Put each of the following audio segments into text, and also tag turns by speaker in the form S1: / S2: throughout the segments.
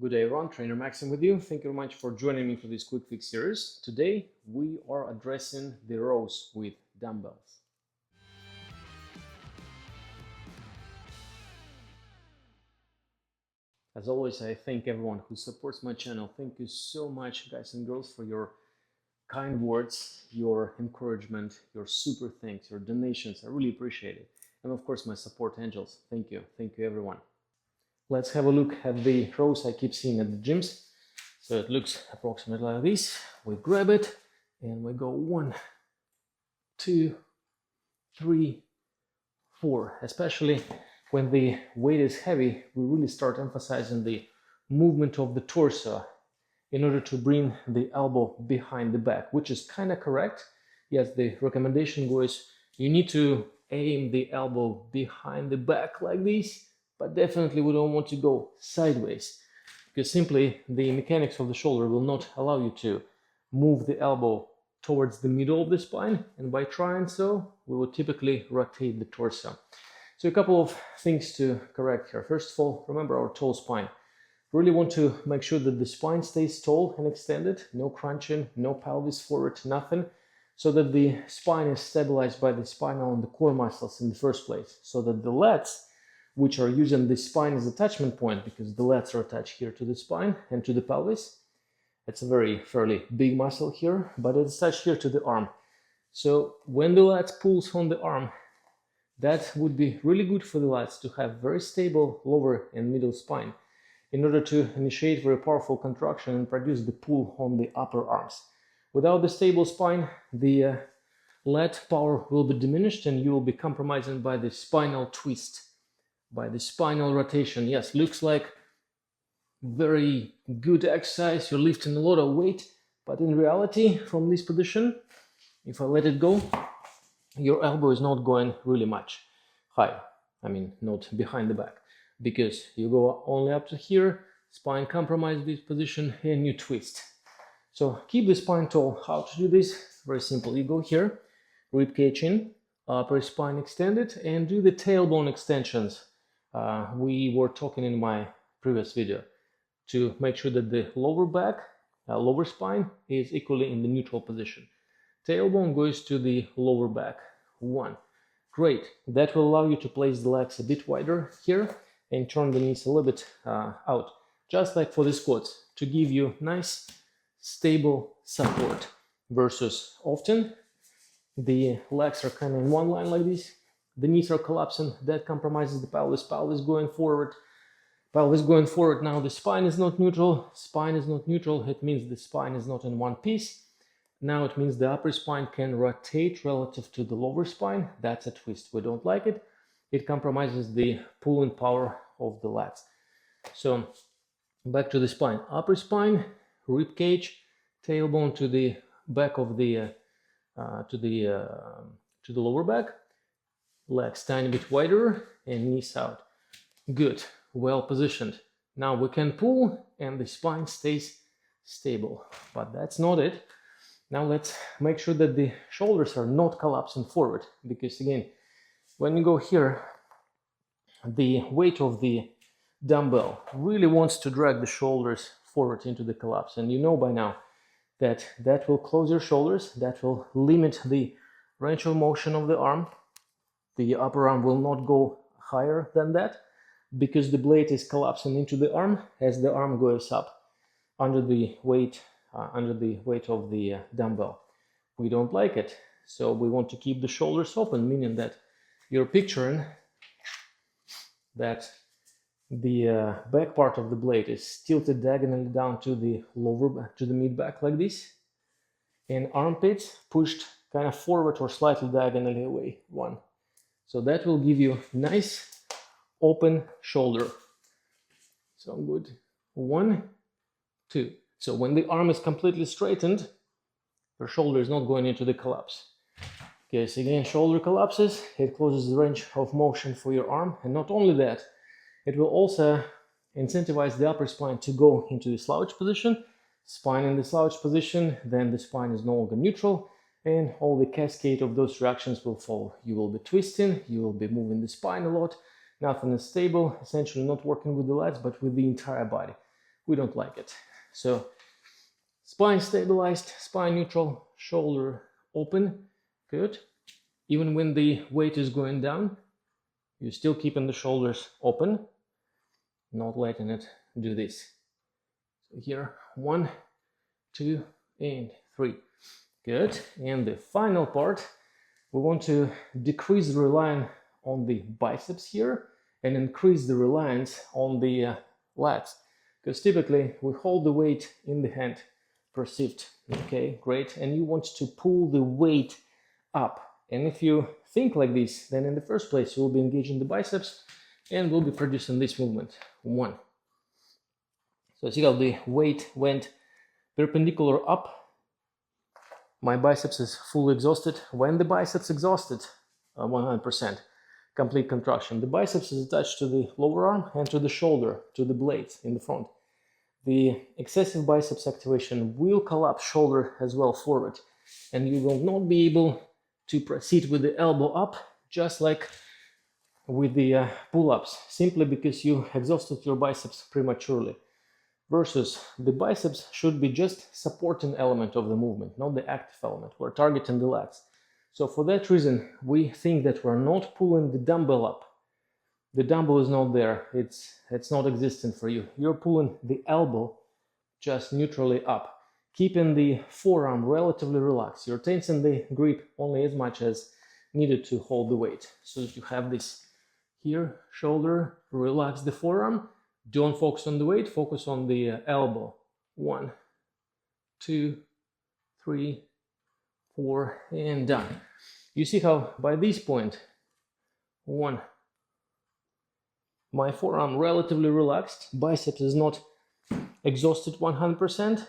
S1: Good day everyone, Trainer Maxim with you. Thank you very much for joining me for this quick fix series. Today we are addressing the rows with dumbbells. As always, I thank everyone who supports my channel. Thank you so much, guys and girls, for your kind words, your encouragement, your super thanks, your donations. I really appreciate it. And of course, my support angels. Thank you. Thank you, everyone. Let's have a look at the rows I keep seeing at the gyms. So it looks approximately like this. We grab it and we go 1, 2, 3, 4. Especially when the weight is heavy, we really start emphasizing the movement of the torso in order to bring the elbow behind the back, which is kind of correct. Yes, the recommendation goes, you need to aim the elbow behind the back like this, but definitely we don't want to go sideways, because simply the mechanics of the shoulder will not allow you to move the elbow towards the middle of the spine, and by trying so, we will typically rotate the torso. So a couple of things to correct here. First of all, remember our tall spine. Really want to make sure that the spine stays tall and extended, no crunching, no pelvis forward, nothing, so that the spine is stabilized by the spinal and the core muscles in the first place, so that the lats, which are using the spine as attachment point, because the lats are attached here to the spine and to the pelvis. It's a fairly big muscle here, but it's attached here to the arm. So when the lats pulls on the arm, that would be really good for the lats to have very stable lower and middle spine in order to initiate very powerful contraction and produce the pull on the upper arms. Without the stable spine, the lat power will be diminished and you will be compromising by the spinal twist, by the spinal rotation. Yes, looks like very good exercise, you're lifting a lot of weight, but in reality, from this position, if I let it go, your elbow is not going really much high. I mean, not behind the back, because you go only up to here, spine compromise this position, and you twist. So keep the spine tall. How to do this? Very simple. You go here, rib cage in, upper spine extended, and do the tailbone extensions. We were talking in my previous video to make sure that the lower back, lower spine is equally in the neutral position. Tailbone goes to the lower back. 1. Great. That will allow you to place the legs a bit wider here and turn the knees a little bit out, just like for the squats, to give you nice, stable support, versus often the legs are kind of in one line like this. The knees are collapsing, that compromises the pelvis, pelvis going forward. Now the spine is not neutral, it means the spine is not in one piece. Now it means the upper spine can rotate relative to the lower spine. That's a twist, we don't like it. It compromises the pulling power of the lats. So back to the spine, upper spine, rib cage, tailbone to the back of the, to the lower back. Legs tiny bit wider and knees out. Good, well positioned. Now we can pull and the spine stays stable, but that's not it. Now let's make sure that the shoulders are not collapsing forward, because again, when you go here, the weight of the dumbbell really wants to drag the shoulders forward into the collapse, and you know by now that that will close your shoulders, that will limit the range of motion of the arm. The upper arm will not go higher than that, because the blade is collapsing into the arm as the arm goes up under the weight of the dumbbell. We don't like it, so we want to keep the shoulders open, meaning that you're picturing that the back part of the blade is tilted diagonally down to the mid back like this, and armpits pushed kind of forward or slightly diagonally away. 1. So that will give you nice open shoulder. So good. 1, 2. So when the arm is completely straightened, your shoulder is not going into the collapse. Okay, so again, shoulder collapses, it closes the range of motion for your arm, and not only that, it will also incentivize the upper spine to go into the slouch position. Spine in the slouch position, then the spine is no longer neutral, and all the cascade of those reactions will follow. You will be twisting, you will be moving the spine a lot, nothing is stable, essentially not working with the lats, but with the entire body. we don't like it. So spine stabilized, spine neutral, shoulder open, good. Even when the weight is going down, you're still keeping the shoulders open, not letting it do this. So here, 1, 2, and 3. Good. And the final part, we want to decrease the reliance on the biceps here and increase the reliance on the lats. Because typically we hold the weight in the hand, perceived. Okay, great. And you want to pull the weight up. And if you think like this, then in the first place you will be engaging the biceps and will be producing this movement. 1. So see how the weight went perpendicular up. My biceps is fully exhausted. When the biceps exhausted, 100%, complete contraction. The biceps is attached to the lower arm and to the shoulder, to the blades in the front. The excessive biceps activation will collapse shoulder as well forward, and you will not be able to proceed with the elbow up, just like with the pull-ups, simply because you exhausted your biceps prematurely. Versus the biceps should be just supporting element of the movement, not the active element. We're targeting the lats. So for that reason, we think that we're not pulling the dumbbell up. The dumbbell is not there. It's not existent for you. You're pulling the elbow just neutrally up, keeping the forearm relatively relaxed. You're tensing the grip only as much as needed to hold the weight. So that you have this here, shoulder, relax the forearm. Don't focus on the weight, focus on the elbow. 1, 2, 3, 4, and done. You see how by this point, 1, my forearm relatively relaxed, biceps is not exhausted 100%,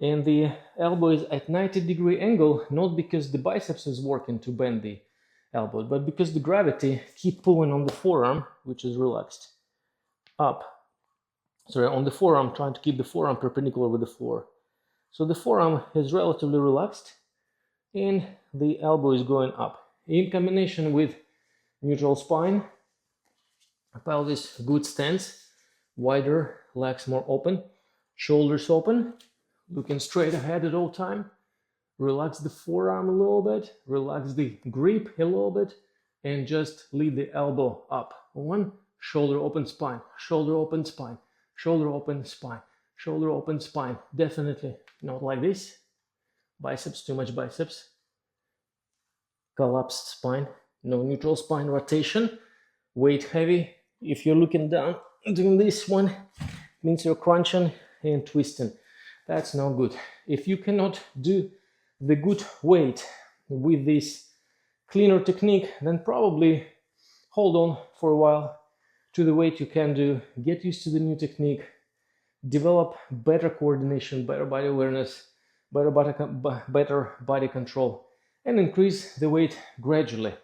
S1: and the elbow is at 90-degree angle, not because the biceps is working to bend the elbow, but because the gravity keep pulling on the forearm, which is relaxed, up. Sorry, on the forearm, trying to keep the forearm perpendicular with the floor. So the forearm is relatively relaxed, and the elbow is going up. In combination with neutral spine, pelvis good stance, wider, legs more open, shoulders open, looking straight ahead at all time. Relax the forearm a little bit, relax the grip a little bit, and just lead the elbow up. 1, shoulder open spine, shoulder open spine, shoulder open spine, shoulder open spine. Definitely not like this. Biceps, too much biceps. Collapsed spine, no neutral spine rotation. Weight heavy. If you're looking down, doing this one, means you're crunching and twisting. That's not good. If you cannot do the good weight with this cleaner technique, then probably hold on for a while to the weight you can do, get used to the new technique, develop better coordination, better body awareness, better body control, and increase the weight gradually.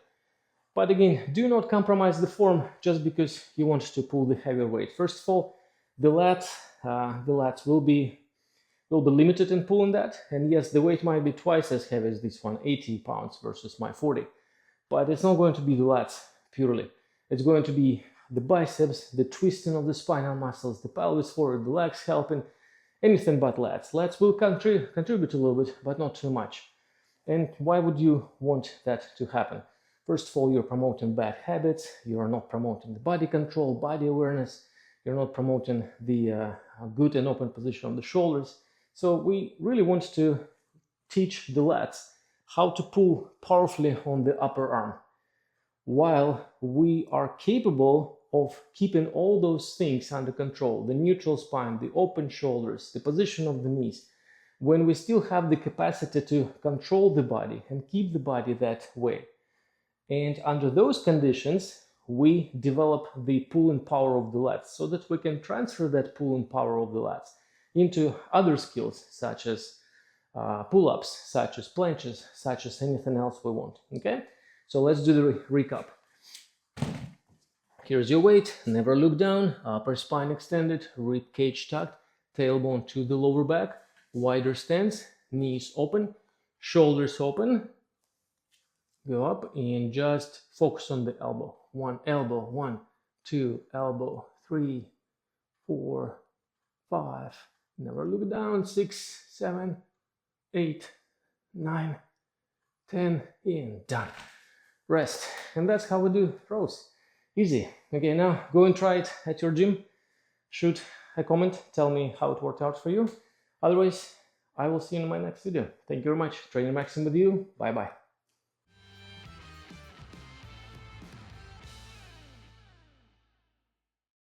S1: But again, do not compromise the form just because you want to pull the heavier weight. First of all, the lats will be limited in pulling that, and yes, the weight might be twice as heavy as this one, 80 pounds versus my 40, but it's not going to be the lats purely. It's going to be the biceps, the twisting of the spinal muscles, the pelvis forward, the legs helping, anything but lats. Lats will contribute a little bit, but not too much. And why would you want that to happen? First of all, you're promoting bad habits, you're not promoting the body control, body awareness, you're not promoting the good and open position of the shoulders. So we really want to teach the lats how to pull powerfully on the upper arm, while we are capable of keeping all those things under control, the neutral spine, the open shoulders, the position of the knees, when we still have the capacity to control the body and keep the body that way. And under those conditions, we develop the pulling power of the lats so that we can transfer that pulling power of the lats into other skills, such as pull-ups, such as planches, such as anything else we want. Okay, so let's do the recap. Here's your weight, never look down, upper spine extended, rib cage tucked, tailbone to the lower back, wider stance, knees open, shoulders open, go up and just focus on the elbow. 1 elbow, 1, 2 elbow, 3, 4, 5. Never look down. 6, 7, 8, 9, 10. In. Done. Rest. And that's how we do rows. Easy. Okay, now go and try it at your gym. Shoot a comment. Tell me how it worked out for you. Otherwise, I will see you in my next video. Thank you very much. Trainer Maxim with you. Bye-bye.